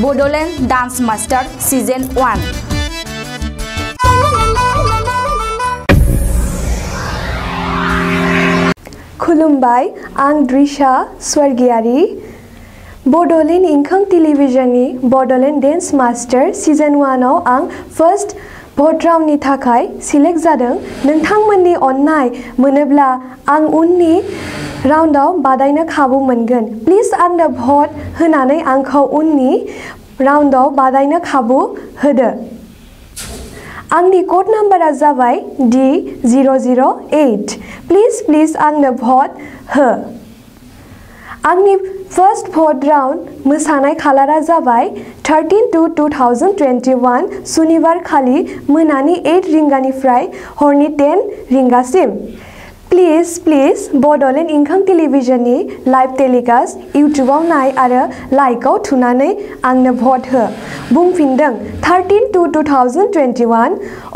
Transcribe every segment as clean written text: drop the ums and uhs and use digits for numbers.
Bodoland dance master season 1। खुलुमबाय, आं द्रिसा स्वर्गियारी। बड'लेण्ड इंखं टेलिभिजननि बड'लेण्ड डान्स मास्टार सीजन 1 आव आं फर्स्ट भट राउन्डनि थाखाय सिलेक्ट जादों। नोंथांमोननि अननाय मोनोब्ला आं उननि राउन्डआव बादायनो खाबु मोनगोन। प्लिज आंनो भट होनानै आंखौ उननि राउन्डआव बादायनो खाबु होदो। आंनि कड नाम्बारा जाबाय D008। प्लिज आंनो भट हो। आंनि फर्स्ट भट राउन्ड मोसानाय खालारा जाबाय 13/2/2021 सुनिबार खालि मोनानि 8 रिंगानिफ्राय हरनि 10 रिंगासिम। प्लिज बड'लेण्ड इंखं टेलिभिजननि लाइव टेलिकास्ट इउटुबाव नाय आरो लाइकआव थुनानै आंनो भट हो। बुंफिनदों 13/2/2021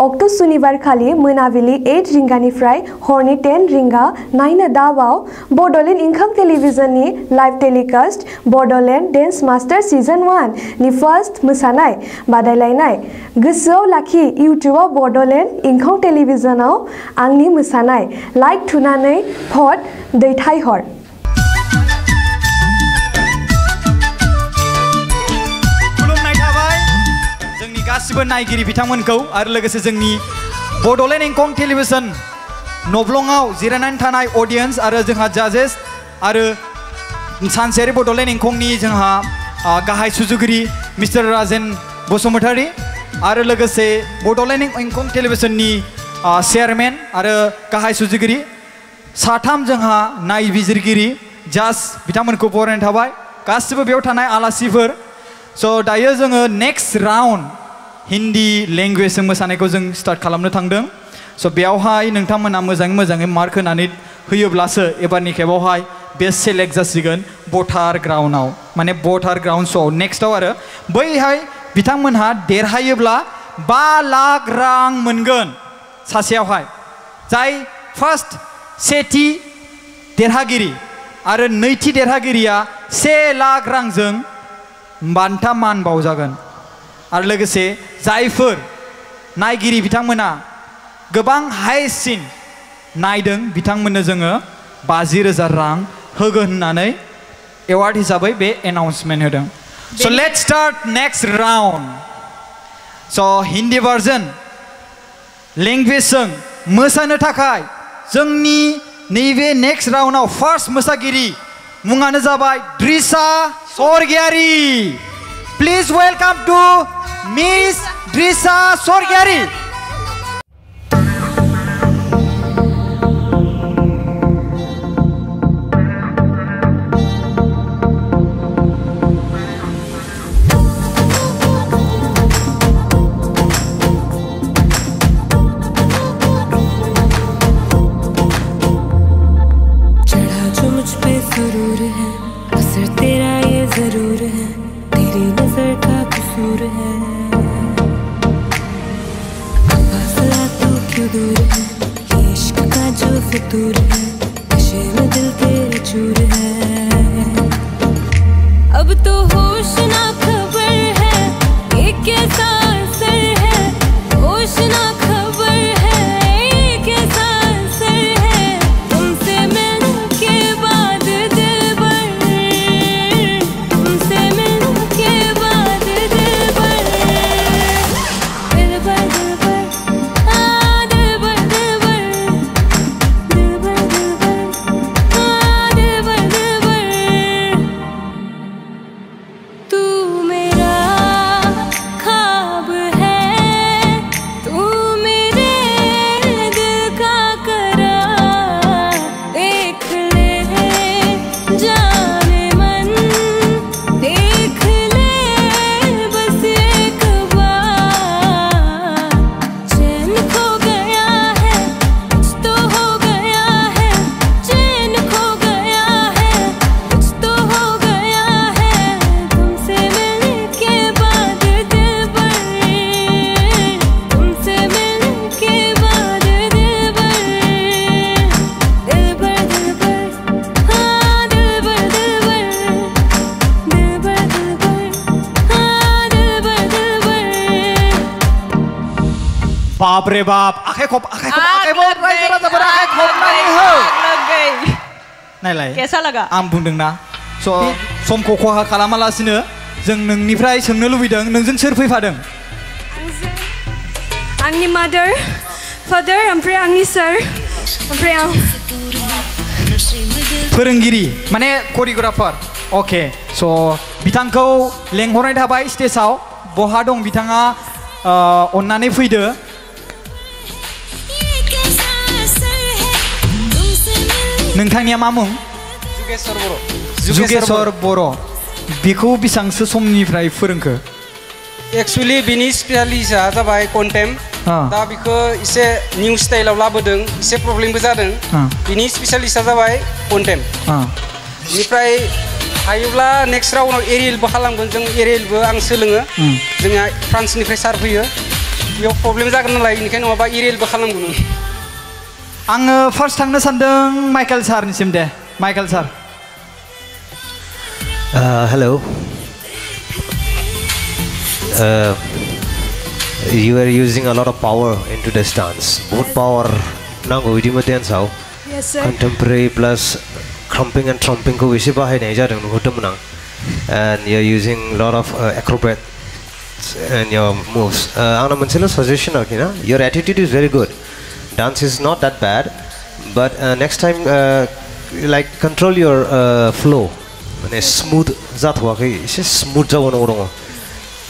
अक्ट' सुनिबार खालि मोनाबिलि 8 रिंगानिफ्राय हरनि 10 रिंगा नायनो दाबाव बड'लेण्ड इंखं टेलिभिजननि live telecast Bodoland dance master season 1 नि फर्स्ट मोसानाय बादायलायनाय। गोसोआव लाखि इउटुबाव बड'लेण्ड इंखं टेलिभिजनाव आंनि मोसानाय लाइक थुनानै भट दैथायहर। खुलुमनाय थाबाय जोंनि गासिबो नायगिरि बिथांमोनखौ आरो लोगोसे जोंनि बड'लेण्ड इंखं टेलिभिजन नब्लङाव जिरायनानै थानाय अडियन्स आरो जोंहा जाजेस आरो सानसेयारि बड'लेण्ड इंखंनि जोंहा गाहाय सुजुगिरि मिस्टार राजेन बसुमतारी आरो लोगोसे बड'लेण्ड इंखं टेलिभिजननि चेयारमेन आरो गाहाय सुजुगिरि साथाम जोंहा नायबिजिरगिरि जाज बिथांमोनखौ बरायनाय थाबाय। गासिबो बेयाव थानाय आलासिफोर। स' दायो जोङो नेक्स्ट राउन्ड हिन्दी लेंगुवेजजों मोसानायखौ जों स्टार्ट खालामनो थांदों। स' बेयावहाय नोंथांमोना मोजाङै मार्क होनानै होयोब्लासो एबारनि खेबावहाय बेस्ट सेलेक्ट जासिगोन भटार ग्राउन्डआव, माने भटार ग्राउन्ड श'आव नेक्स्टआव। आरो बैहाय बिथांमोनहा देरहायोब्ला 5 लाख रां मोनगोन सासेयावहाय। जाय फार्स्ट सेथि देरहागिरि आरो नैथि देरहागिरिया 1 लाख रांजों बान्था मान बावजागोन। आरो लोगोसे जायफोर नायगिरि बिथांमोना गोबां हाइसिन नायदों बिथांमोननो जोङो 50,000 रां होगोन होननानै एवार्ड हिसाबै बे एनाउन्समेन्ट होदों। स' लेट्स स्टार्ट नेक्स्ट राउन्ड। स' हिन्दी भार्जन लेंगुवेजजों मोसानो थाखाय जोंनि नैबे नेक्स्ट राउन्डआव फार्स्ट मोसागिरि मुङानो जाबाय Drisha Swargiary. Please welcome to miss Drisha Swargiary. अब तो होश ना खबर है ये कैसा असर है, होश ना खबर है ये कैसा असर है। तुमसे मिलके बाद दिलबर, तुमसे मिलके बाद दिलबर, दिलबर दिलबर, दिलबर दिलबर, दिलबर दिलबर। बाप रे बाप आखाइ खब रायजो राजाफोरा आखाइ खबनानै हो नायलाय कैसा लगा आं बुंदोंना स' समखौ खहा खालामालासिनो जों नोंनिफ्राय सोंनो लुबैदों नोंजों सोर फैफादों आंनि मादार फादार ओमफ्राय आंनि सार ओमफ्राय आं फोरोंगिरि माने करियोग्राफार अके स' बिथांखौ लेंहरनाय थाबाय स्टेजाव बहा दं बिथाङा अन्नानै फैदो नोंथांनिया मा मुं जुगेश्वर बर' बेखौ बेसेबांसो समनिफ्राय फोरोंखो एक्चुअली बिनि स्पेलिसा जाबाय कन्टेम दा बिखौ एसे निउ स्टाइलाव लाबोदों एसे प्रब्लेमबो जादों बिनि स्पेशलिस्टआ जाबाय कन्टेम बेनिफ्राय हायोब्ला नेक्स्ट राउन्डआव एरियेलबो खालामगोन जों एरियेलबो आं सोलोङो जोंहा फ्रान्सनिफ्राय सार फैयो बेयाव प्रब्लेम जागोन नालाय बेनिखायनो नङाबा एरियेलबो खालामगोन आङो फार्स्ट थांनो सानदों माइकेल सारनिसिम दे माइकेल सार Hello. You are using a lot of power into this dance. Both power nango idimo dance how. Yes sir. Contemporary plus crumping and trumping ko isi bahainai jadong nuhutum nang. And you are using a lot of acrobats and your moves. Ana manselo suggestion akina. Your attitude is very good. Dance is not that bad, but next time like control your flow. Mane smooth zat hua kai ise smooth jaw no rong.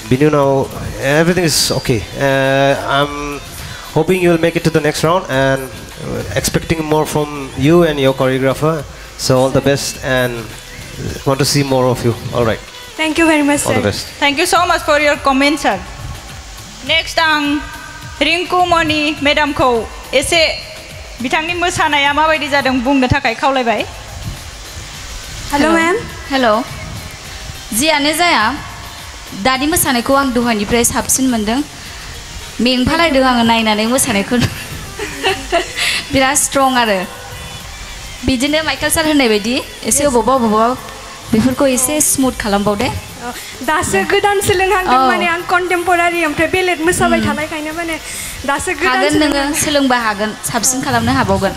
Binu now everything is okay. I'm hoping you will make it to the next round and expecting more from you and your choreographer. So all the best and want to see more of you. All right. Thank you very much sir. All the best. Thank you so much for your comment sir. Next आं रिंकु मणि madam को एसे बिथांनि मोसानाया माबायदि जादों बुंनो थाखाय खावलायबाय hello ma'am hello जियानो जाया दानि मोसानायखौ आं दहायनिफ्राय साबसिन मोनदों मेंफालायदों आङो नायनानै मोसानायखौ बिराद स्ट्रं आरो बिदिनो माइकेल सार होननाय बायदि एसे अबावबा बेफोरखौ एसे स्मुथ खालामबावदे दासो गोदान सोलोंहांदों माने आं कन्टेम्परारि ओमफ्राय बेलेग मोसाबाय थानायखायनो माने दासो गोदान हागोन नोङो सोलोंबा हागोन साबसिन खालामनो हाबावगोन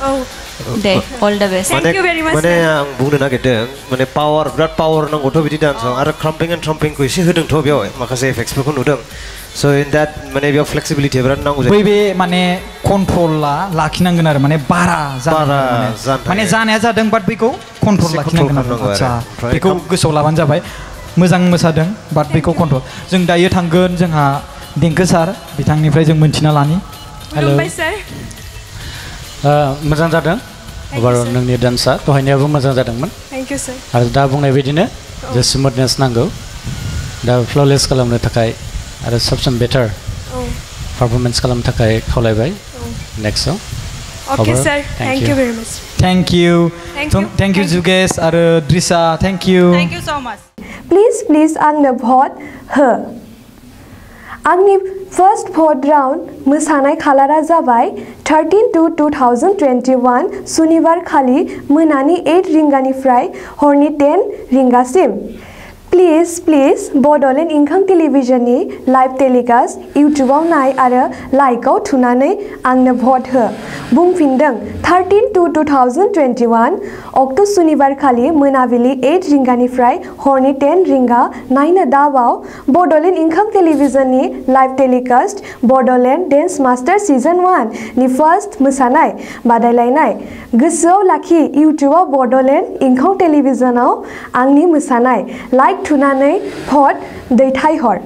दे all the best thank you very much माने आं बुंनो नागिरदों माने पावर बिराद पावर नांगौथ' बिदि डान्सआव आरो क्राम्पिं एन्ड ट्रम्पिंखौ एसे होदोंथ' बेयाव माखासे इफेक्ट्सफोरखौ नुदों स' इन दैट माने बेयाव फ्लेक्सिबिलिटिया बिराद नांगौ जायो बे माने कन्ट्रला लाखिनांगोन आरो माने बारा माने जानाया जादों बाट बेखौ कन्ट्रल लाखिनांगोन आरो आच्छा बेखौ गोसोआव लाबानो जाबाय मोजां मोसादों बाट बेखौ कन्ट्रल जों दायो थांगोन जोंहा देंखो सार बिथांनिफ्राय जों मोनथिना लानि हेलो मोजां जादों ओबार नोंनि डान्सआ दहायनियाबो मोजां जादोंमोन थैंक यू सर आरो दा बुंनाय बायदिनो जे स्मुथनेस नांगौ दा फ्ललेस खालामनो थाखाय आरो साबसिन बेटार पारफरमेन्स खालामनो थाखाय खावलायबाय नेक्स्टआव okay sir thank you very much thank you जुगेश आरो Drisha thank you so much please आंनो भट हो आंनि फर्स्ट भट राउन्ड मोसानाय खालारा जाबाय 13/2/2021 सुनिबार खालि मोनानि 8 रिंगानिफ्राय हरनि 10 रिंगासिम प्लिज बड'लेण्ड इंखां टेलिभिजननि लाइव टेलिकास्ट इउटुबाव नाय आरो लाइकआव थुनानै आंनो भट हो बुंफिनदों 13/2/2021 अक्ट' सुनिबार खालि मोनाबिलि 8 रिंगानिफ्राय हरनि 10 रिंगा नायनो दाबाव बड'लेण्ड इंखां टेलिभिजननि live telecast Bodoland dance master season 1 नि फार्स्ट मोसानाय बादायलायनाय गोसोआव लाखि इउटुबाव बड'लेण्ड इंखां टेलिभिजनाव आंनि मोसानाय लाइक थुनानै भट दैथायहर